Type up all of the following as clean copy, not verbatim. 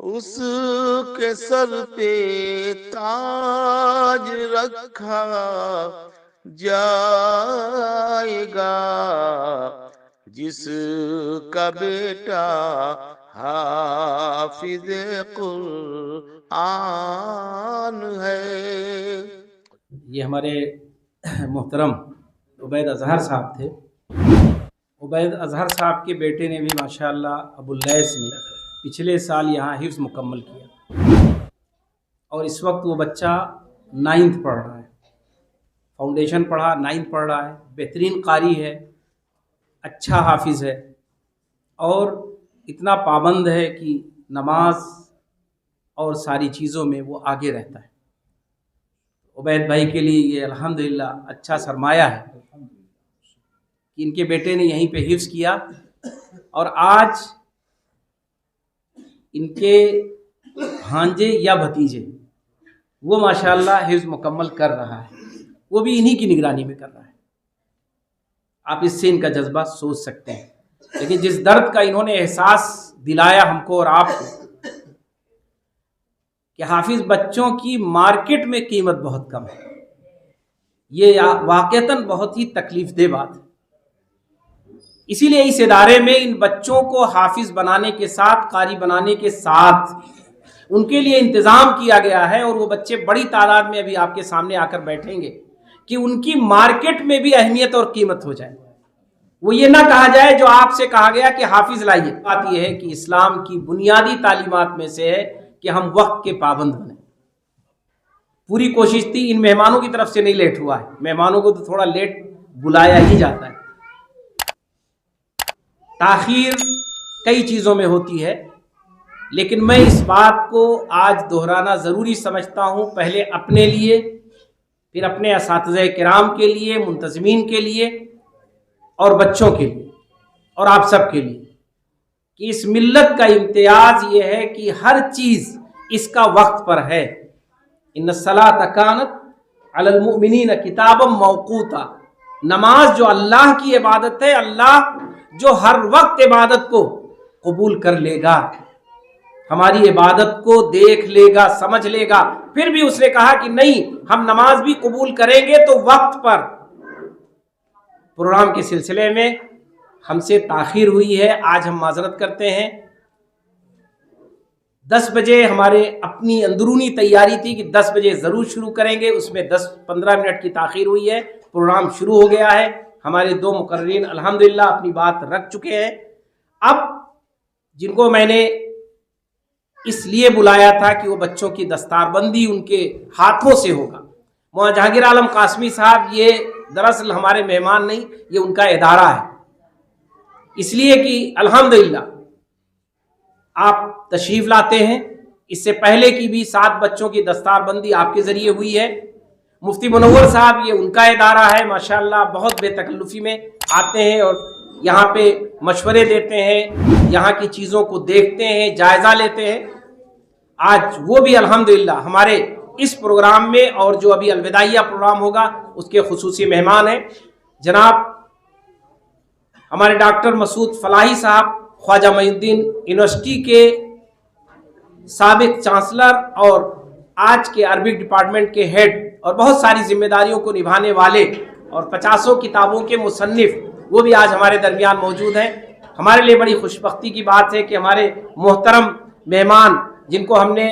اس کے سر پہ تاج رکھا جائے گا، جس کا بیٹا حافظ قرآن ہے۔ یہ ہمارے محترم عبید اظہر صاحب تھے۔ عبید اظہر صاحب کے بیٹے نے بھی ماشاءاللہ ابواللیث نے پچھلے سال یہاں حفظ مکمل کیا، اور اس وقت وہ بچہ 9th پڑھ رہا ہے، فاؤنڈیشن پڑھا، 9th پڑھ رہا ہے، بہترین قاری ہے، اچھا حافظ ہے، اور اتنا پابند ہے کہ نماز اور ساری چیزوں میں وہ آگے رہتا ہے۔ عبید بھائی کے لیے یہ الحمدللہ اچھا سرمایہ ہے کہ ان کے بیٹے نے یہیں پہ حفظ کیا، اور آج ان کے بھانجے یا بھتیجے وہ ماشاءاللہ حفظ مکمل کر رہا ہے، وہ بھی انہی کی نگرانی میں کر رہا ہے۔ آپ اس سے ان کا جذبہ سوچ سکتے ہیں، لیکن جس درد کا انہوں نے احساس دلایا ہم کو اور آپ کو کہ حافظ بچوں کی مارکیٹ میں قیمت بہت کم ہے، یہ واقعتاً بہت ہی تکلیف دہ بات ہے۔ اسی لیے اس ادارے میں ان بچوں کو حافظ بنانے کے ساتھ، قاری بنانے کے ساتھ ان کے لیے انتظام کیا گیا ہے، اور وہ بچے بڑی تعداد میں ابھی آپ کے سامنے آ کر بیٹھیں گے کہ ان کی مارکیٹ میں بھی اہمیت اور قیمت ہو جائے۔ وہ یہ نہ کہا جائے جو آپ سے کہا گیا کہ حافظ لائیے۔ بات یہ ہے کہ اسلام کی بنیادی تعلیمات میں سے ہے کہ ہم وقت کے پابند بنیں۔ پوری کوشش تھی، ان مہمانوں کی طرف سے نہیں لیٹ ہوا ہے، مہمانوں کو تو تھوڑا لیٹ بلایا ہی جاتا ہے۔ تاخیر کئی چیزوں میں ہوتی ہے، لیکن میں اس بات کو آج دہرانا ضروری سمجھتا ہوں، پہلے اپنے لیے، پھر اپنے اساتذہ کرام کے لیے، منتظمین کے لیے، اور بچوں کے لیے، اور آپ سب کے لیے، کہ اس ملت کا امتیاز یہ ہے کہ ہر چیز اس کا وقت پر ہے۔ ان الصلاۃ کانت علی المؤمنین کتابا موقوتا، نماز جو اللہ کی عبادت ہے، اللہ جو ہر وقت عبادت کو قبول کر لے گا، ہماری عبادت کو دیکھ لے گا، سمجھ لے گا۔ پھر بھی اس نے کہا کہ نہیں، ہم نماز بھی قبول کریں گے تو وقت پر۔ پروگرام کے سلسلے میں ہم سے تاخیر ہوئی ہے، آج ہم معذرت کرتے ہیں۔ 10 بجے ہمارے اپنی اندرونی تیاری تھی کہ 10 بجے ضرور شروع کریں گے، اس میں 10-15 منٹ کی تاخیر ہوئی ہے، پروگرام شروع ہو گیا ہے۔ ہمارے 2 مقررین الحمدللہ اپنی بات رکھ چکے ہیں۔ اب جن کو میں نے اس لیے بلایا تھا کہ وہ بچوں کی دستار بندی ان کے ہاتھوں سے ہوگا، مولانا جہانگیر عالم قاسمی صاحب یہ دراصل ہمارے مہمان نہیں، یہ ان کا ادارہ ہے، اس لیے کہ الحمدللہ آپ تشریف لاتے ہیں۔ اس سے پہلے کی بھی 7 بچوں کی دستار بندی آپ کے ذریعے ہوئی ہے۔ مفتی منور صاحب یہ ان کا ادارہ ہے، ماشاءاللہ بہت بے تکلفی میں آتے ہیں اور یہاں پہ مشورے دیتے ہیں، یہاں کی چیزوں کو دیکھتے ہیں، جائزہ لیتے ہیں۔ آج وہ بھی الحمدللہ ہمارے اس پروگرام میں، اور جو ابھی الوداعیہ پروگرام ہوگا اس کے خصوصی مہمان ہیں۔ جناب ہمارے ڈاکٹر مسعود فلاحی صاحب، خواجہ معین الدین یونیورسٹی کے سابق چانسلر اور آج کے عربک ڈپارٹمنٹ کے ہیڈ، اور بہت ساری ذمہ داریوں کو نبھانے والے، اور 50 کتابوں کے مصنف، وہ بھی آج ہمارے درمیان موجود ہیں۔ ہمارے لیے بڑی خوش بختی کی بات ہے کہ ہمارے محترم مہمان جن کو ہم نے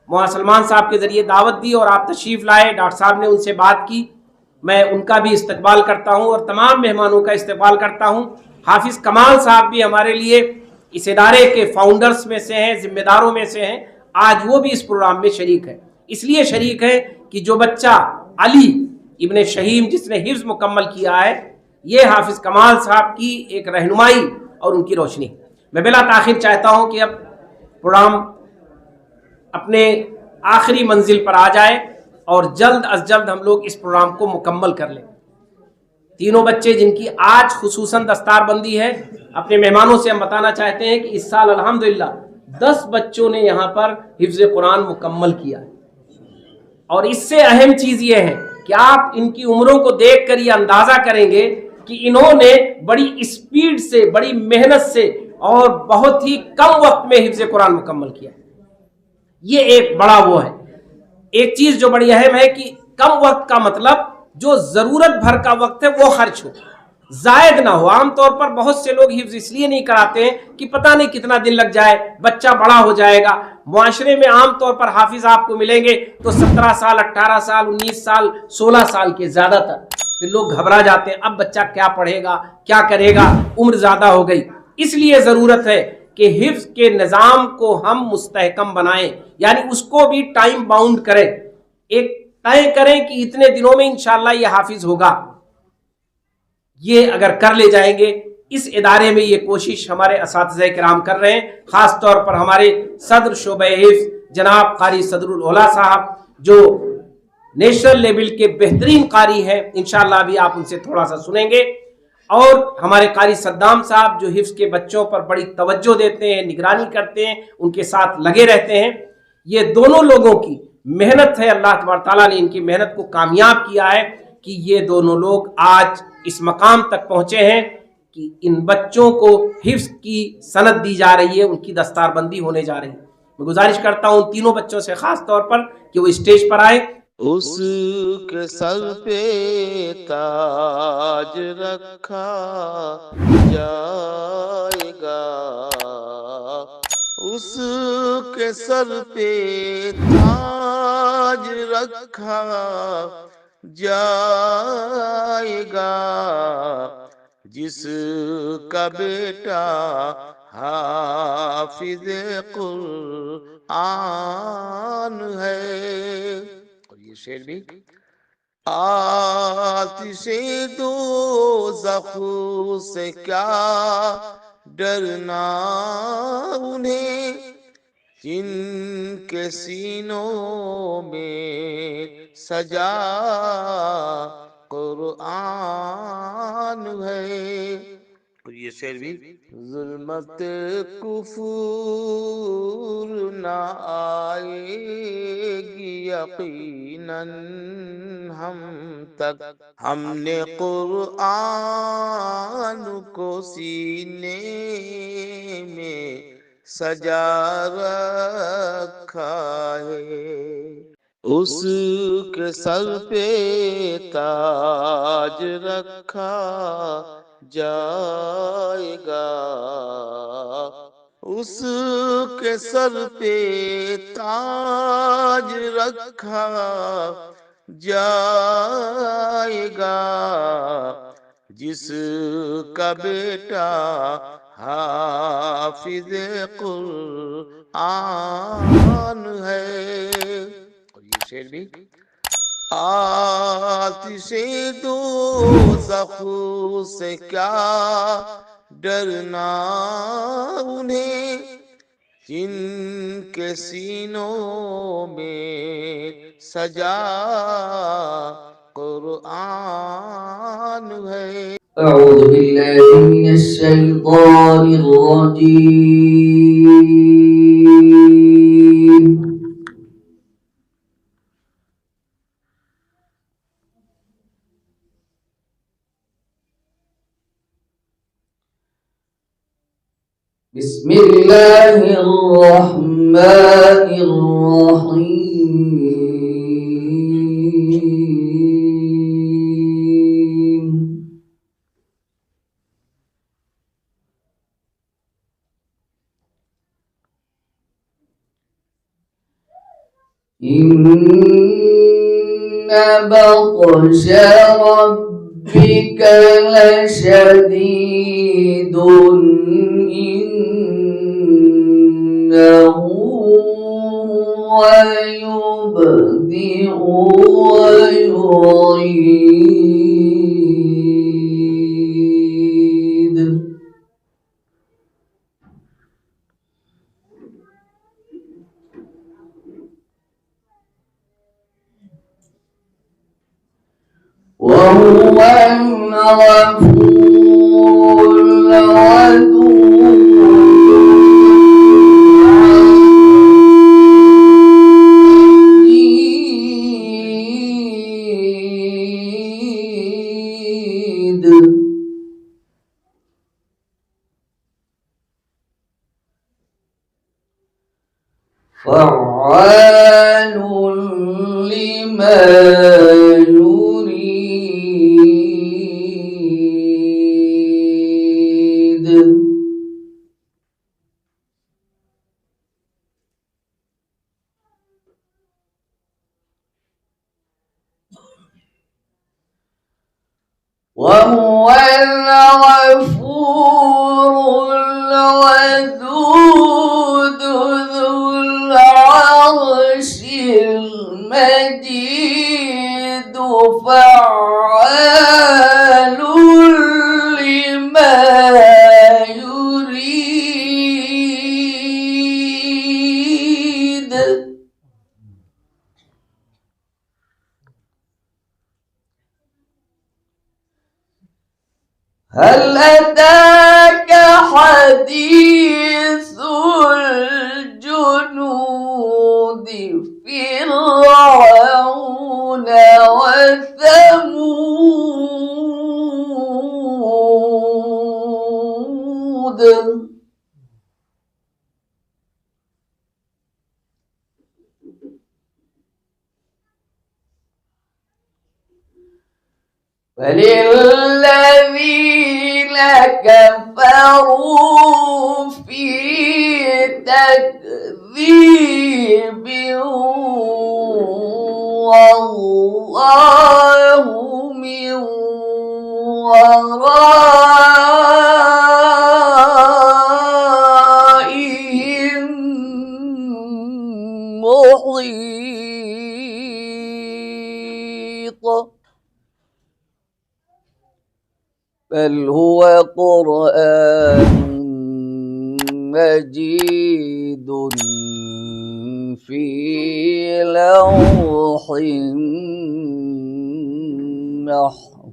مولانا سلمان صاحب کے ذریعے دعوت دی اور آپ تشریف لائے، ڈاکٹر صاحب نے ان سے بات کی، میں ان کا بھی استقبال کرتا ہوں اور تمام مہمانوں کا استقبال کرتا ہوں۔ حافظ کمال صاحب بھی ہمارے لیے اس ادارے کے فاؤنڈرز میں سے ہیں، ذمہ داروں میں سے ہیں، آج وہ بھی اس پروگرام میں شریک ہے۔ اس لیے شریک ہے کہ جو بچہ علی ابن شہیم جس نے حفظ مکمل کیا ہے، یہ حافظ کمال صاحب کی ایک رہنمائی اور ان کی روشنی۔ میں بلا تاخیر چاہتا ہوں کہ اب پروگرام اپنے آخری منزل پر آ جائے اور جلد از جلد ہم لوگ اس پروگرام کو مکمل کر لیں۔ تینوں بچے جن کی آج خصوصاً دستار بندی ہے، اپنے مہمانوں سے ہم بتانا چاہتے ہیں کہ اس سال الحمدللہ 10 بچوں نے یہاں پر حفظ قرآن مکمل کیا ہے، اور اس سے اہم چیز یہ ہے کہ آپ ان کی عمروں کو دیکھ کر یہ اندازہ کریں گے کہ انہوں نے بڑی اسپیڈ سے، بڑی محنت سے اور بہت ہی کم وقت میں حفظ قرآن مکمل کیا ہے۔ یہ ایک بڑا وہ ہے. ایک چیز جو بڑی اہم ہے کہ کم وقت کا مطلب جو ضرورت بھر کا وقت ہے وہ خرچ ہو، زائد نہ ہو. عام طور پر بہت سے لوگ حفظ اس لیے نہیں کراتے ہیں کہ پتہ نہیں کتنا دن لگ جائے، بچہ بڑا ہو جائے گا. معاشرے میں عام طور پر حافظ آپ کو ملیں گے تو 17 سال 18 سال 19 سال 16 سال کے زیادہ تر. پھر لوگ گھبرا جاتے ہیں اب بچہ کیا پڑھے گا کیا کرے گا، عمر زیادہ ہو گئی. اس لیے ضرورت ہے کہ حفظ کے نظام کو ہم مستحکم بنائیں، یعنی اس کو بھی ٹائم باؤنڈ کریں، ایک طے کریں کہ اتنے دنوں میں انشاءاللہ یہ حافظ ہوگا. یہ اگر کر لے جائیں گے، اس ادارے میں یہ کوشش ہمارے اساتذہ کرام کر رہے ہیں، خاص طور پر ہمارے صدر شعبہ حفظ جناب قاری صدر الاولیٰ صاحب جو نیشنل لیول کے بہترین قاری ہیں، انشاءاللہ ابھی آپ ان سے تھوڑا سا سنیں گے. اور ہمارے قاری صدام صاحب جو حفظ کے بچوں پر بڑی توجہ دیتے ہیں، نگرانی کرتے ہیں، ان کے ساتھ لگے رہتے ہیں. یہ دونوں لوگوں کی محنت ہے، اللہ تبارک تعالیٰ نے ان کی محنت کو کامیاب کیا ہے کہ یہ دونوں لوگ آج اس مقام تک پہنچے ہیں کہ ان بچوں کو حفظ کی سند دی جا رہی ہے، ان کی دستار بندی ہونے جا رہی ہے. میں گزارش کرتا ہوں ان تینوں بچوں سے خاص طور پر کہ وہ اسٹیج پر آئیں. اس کے سر پہ تاج رکھا جائے گا، اس کے سر پہ تاج رکھا جائے گا، جس کا بیٹا حافظ قرآن ہے. اور یہ شعر بھی آتش دوزخ سے کیا ڈرنا انہیں، جن کے سینوں میں سجا قرآن ہے. اور یہ شعر بھی ظلمت کفر نہ آئے گی یقیناً ہم تک، ہم نے قرآن کو سینے میں سجا رکھا ہے. اس کے سر پہ تاج رکھا جائے گا، اس کے سر پہ تاج رکھا جائے گا، جس کا بیٹا حافظ قرآن ہے. اور یہ شعر بھی آتش دوزخ سے کیا ڈرنا انہیں، جن کے سینوں میں سجا قرآن ہے. أعوذ بالله من الشيطان الرجيم. بسم الله الرحمن الرحيم. إن بطش ربك لشديد، إنه هو يبدئ ويعيد. وهو الغفور الودود. فعال فعال لما يريد وهو الغفور الودود ذو العرش المجيد فعال لما يريد هل أتاك حديث الجنود فرعون وثمود فللذين كفروا في تكذيب والله من ورائهم محيط بل هو قرآن مجيد في لوح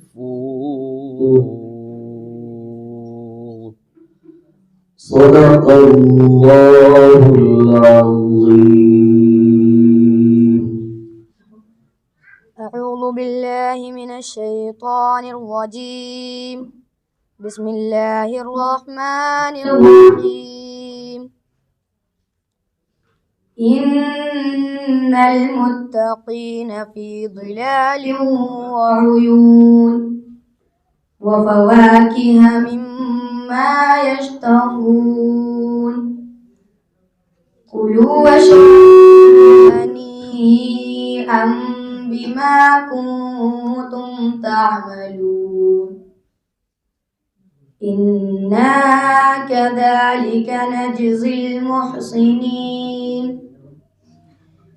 محفوظ صدق الله العظيم. أعوذ بالله من الشيطان الرجيم. بسم الله الرحمن الرحيم. إن المتقين في ظلال وعيون وفواكه مما يشتهون كلوا واشربوا هنيئا بما كنتم تعملون إنا كذلك نجزي المحسنين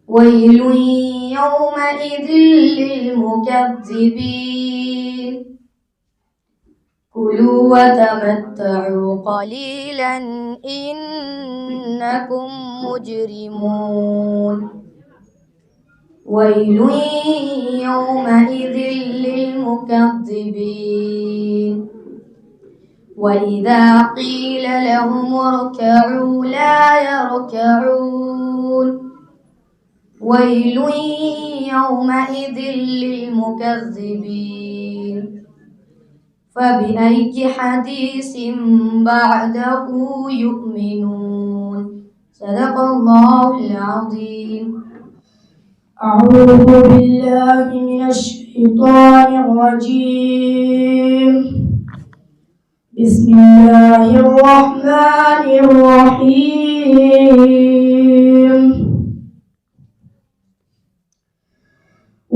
ويل يومئذ للمكذبين كلوا وتمتعوا قليلا إنكم مجرمون ويل يومئذ للمكذبين وإذا قيل لهم اركعوا لا يركعون ويل يومئذ للمكذبين فبأي حديث بعده يؤمنون صدق الله العظيم. أعوذ بالله من الشيطان الرجيم. بسم الله الرحمن الرحيم.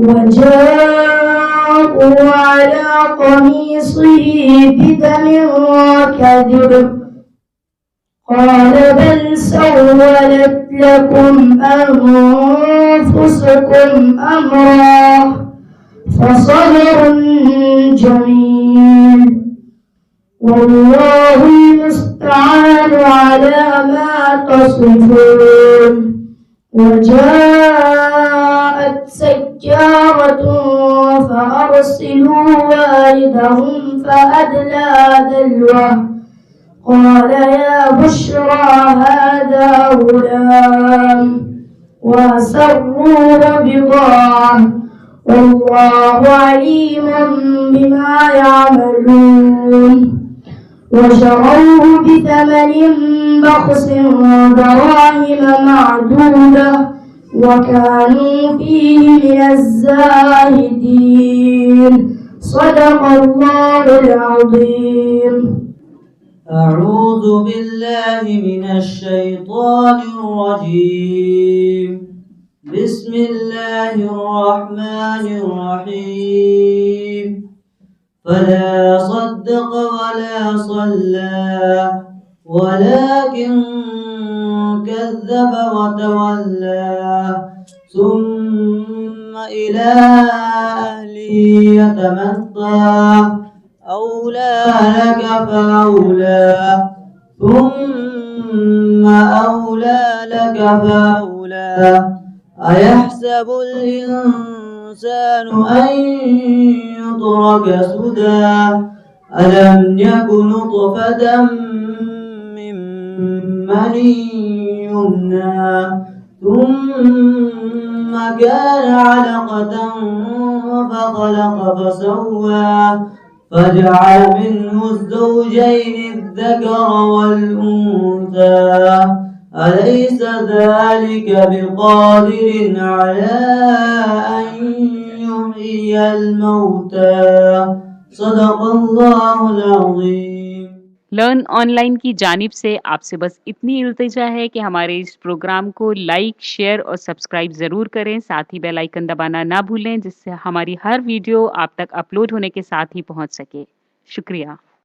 وجاءوا على قميصه بدم كذب قال بل سولت لكم أنفسكم أمرا فصبر جميل والله المستعان على ما تصفون. وجاءت سيارة فأرسلوا والدهم فأدلى دلوه قال يا بشرى هذا غلام وأسروا بضاعة والله عليم بما يعملون. وشروه بثمن بخس دراهم معدودة وكانوا فيه من الزاهدين صدق الله العظيم. أعوذ بالله من الشيطان الرجيم. بسم الله الرحمن الرحيم. فلا صدق ولا صلى ولكن كذب وتولى ثم إلى أهله يتمطى أولى لك فأولى ثم أولى لك فأولى أيحسب الإنسان أن يترك سدى ألم يك نطفة من مني يمنى ثم كان علقة فخلق فسوى فجعل منه الزوجين الذكر والأنثى أليس ذلك بقادر على أن يحيي الموتى صدق الله العظيम। Learn online की जानिब से आपसे बस इतनी इल्तिजा है कि हमारे इस प्रोग्राम को लाइक, शेयर और सब्सक्राइब ज़रूर करें। साथ ही बेल आइकन दबाना ना भूलें, जिससे हमारी हर वीडियो आप तक अपलोड होने के साथ ही पहुंच सके। शुक्रिया।